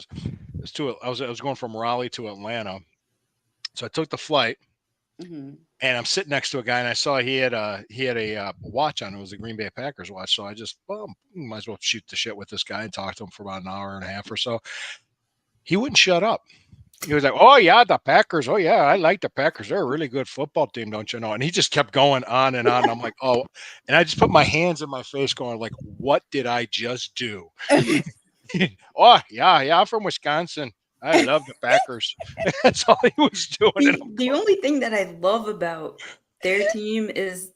I was going from Raleigh to Atlanta. So I took the flight, Mhm. and I'm sitting next to a guy, and I saw he had a watch on. It was a Green Bay Packers watch. So I just, might as well shoot the shit with this guy and talk to him for about an hour and a half or so. He wouldn't shut up. He was like, "Oh yeah, the Packers. Oh yeah, I like the Packers. They're a really good football team, don't you know?" And he just kept going on and on. And I'm like, "Oh," and I just put my hands in my face, going like, "What did I just do?" Oh yeah, I'm from Wisconsin. I love the Packers. That's all he was doing. And The only thing that I love about their team is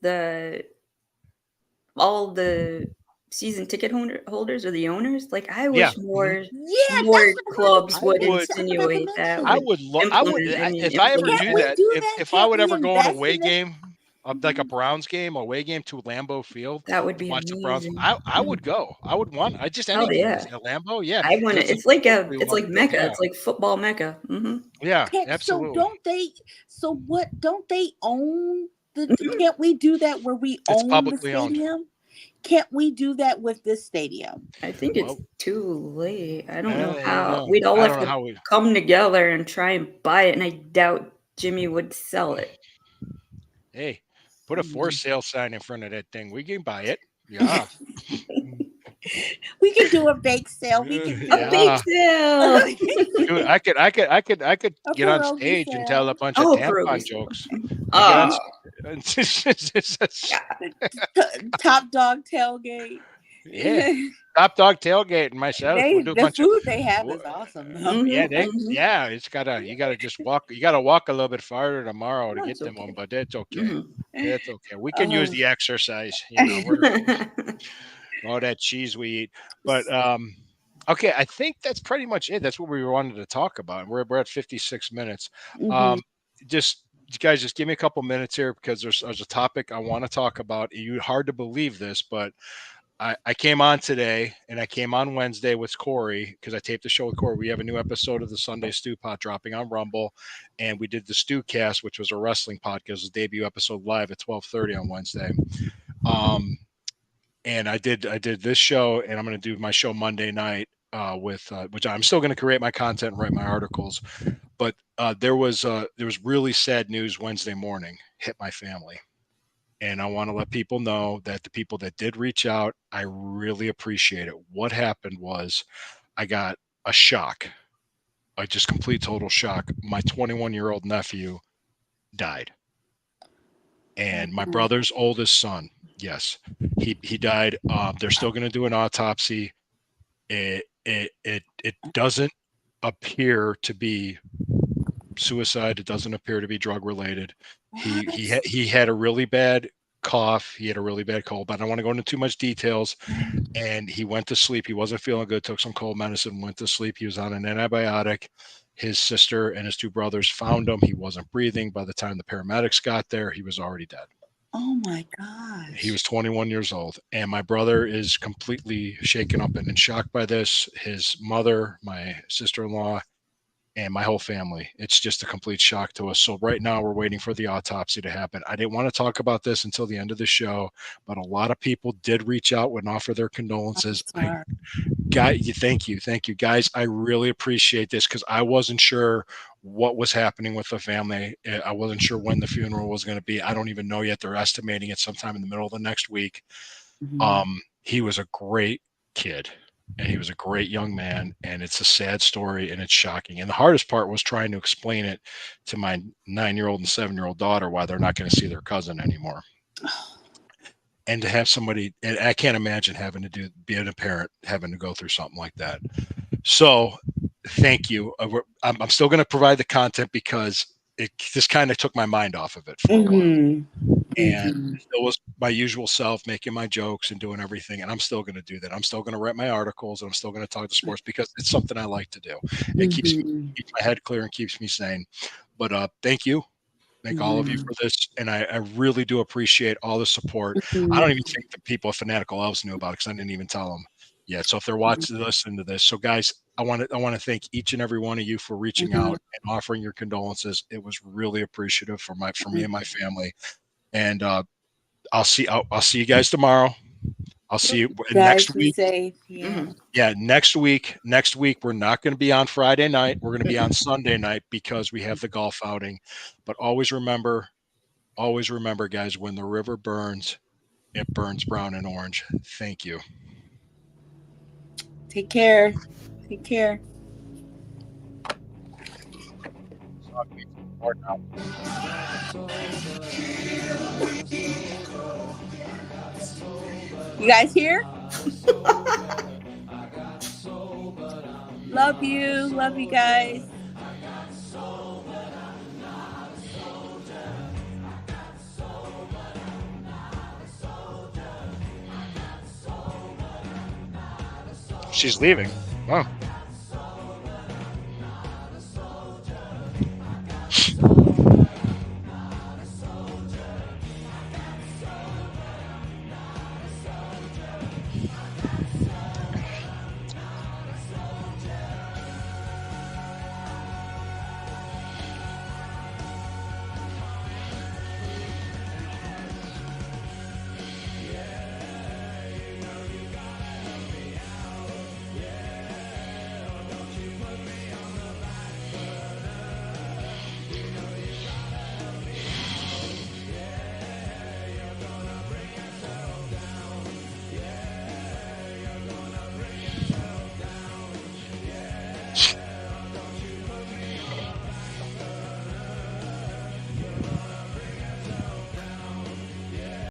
all the season ticket holders or the owners. Like I yeah, wish more Yeah, more that's what clubs I would would. I forgot to insinuate that, I mention. would would. implement. I mean, If I ever implement Can't do that. we that. do If that? if I Can't would we ever go on a invest away in it? game, like a Browns game, away game to Lambeau Field That would to be watch the Browns, amazing. I would go. I would want. I just any Oh game yeah, at Lambeau. Yeah, I want because to. it's totally It's love like it. Mecca. Yeah, It's like football Mecca. yeah, So absolutely. don't they? So what? Don't they own the? Can't we do that where we It's own the publicly owned. stadium? Can't we do that with this stadium? I think it's Well, too late. I I don't know don't how. know. We'd all I have don't know to how we. come together and try and buy it, and I doubt Jimmy would sell it. Hey, put a for sale sign in front of that thing. We can buy it. Yeah. We can do a bake sale. We can do A bake Yeah. sale. Dude, I could a get on pierogi stage and tell a sale. bunch of Oh, tampon pierogi jokes. sale. I get on. Oh, Top dog tailgate. Yeah, top dog tailgate and myself. We'll They do a the bunch of. food they have w- is awesome though. Yeah. It's gotta. You gotta just walk. You gotta walk a little bit farther tomorrow to get that's them one, okay. but it's okay. Mhm. It's okay. We can use Oh. the exercise. We're all that cheese we eat. But okay, I think that's pretty much it. That's what we wanted to talk about. We're at 56 minutes. Mhm. Um, just you guys, just give me a couple minutes here because there's a topic I want to talk about. You hard to believe this, but I came on today and I came on Wednesday with Corey because I taped the show with Corey. We have a new episode of the Sunday Stew Pot dropping on Rumble, and we did the Stew Cast, which was a wrestling podcast, the debut episode live at 12:30 on Wednesday. And I did this show, and I'm going to do my show Monday night with which I'm still going to create my content and write my articles. But there was really sad news Wednesday morning hit my family. And I want to let people know that the people that did reach out, I really appreciate it. What happened was I got a shock, a just complete total shock. My 21-year-old nephew died. And my brother's oldest son, yes, he died. They're still going to do an autopsy. It doesn't appear to be suicide. It doesn't appear to be drug related. He had a really bad cough. He had a really bad cold, but I don't want to go into too much details. And he went to sleep. He wasn't feeling good. Took some cold medicine. Went to sleep. He was on an antibiotic. His sister and his two brothers found him. He wasn't breathing. By the time the paramedics got there, he was already dead. Oh my gosh. He was 21 years old, and my brother is completely shaken up and in shock by this. His mother, my sister-in-law, and my whole family. It's just a complete shock to us. So right now we're waiting for the autopsy to happen. I didn't want to talk about this until the end of the show, but a lot of people did reach out and offer their condolences. Thank you, guys. I really appreciate this because I wasn't sure what was happening with the family. I wasn't sure when the funeral was going to be. I don't even know yet. They're estimating it sometime in the middle of the next week. He was a great kid. And he was a great young man, and it's a sad story, and it's shocking. And the hardest part was trying to explain it to my 9-year-old and 7-year-old daughter why they're not going to see their cousin anymore. And to have somebody, and I can't imagine having to being a parent, having to go through something like that. So thank you. I'm still going to provide the content because it just kind of took my mind off of it for a while. And it was my usual self making my jokes and doing everything. And I'm still going to do that. I'm still going to write my articles and I'm still going to talk to sports because it's something I like to do. It keeps my head clear and keeps me sane. But thank you. Thank all of you for this. And I really do appreciate all the support. I don't even think the people at Fanatical Elves knew about it because I didn't even tell them yet. So if they're listening to this, so guys, I want to thank each and every one of you for reaching out and offering your condolences. It was really appreciative for me and my family. And I'll see you guys tomorrow. I'll see you next week. Safe. Yeah, next week. Next week we're not going to be on Friday night. We're going to be on Sunday night because we have the golf outing. But always remember, guys, when the river burns, it burns brown and orange. Thank you. Take care. Or not. You guys here? Love you. Love you guys. She's leaving. Wow.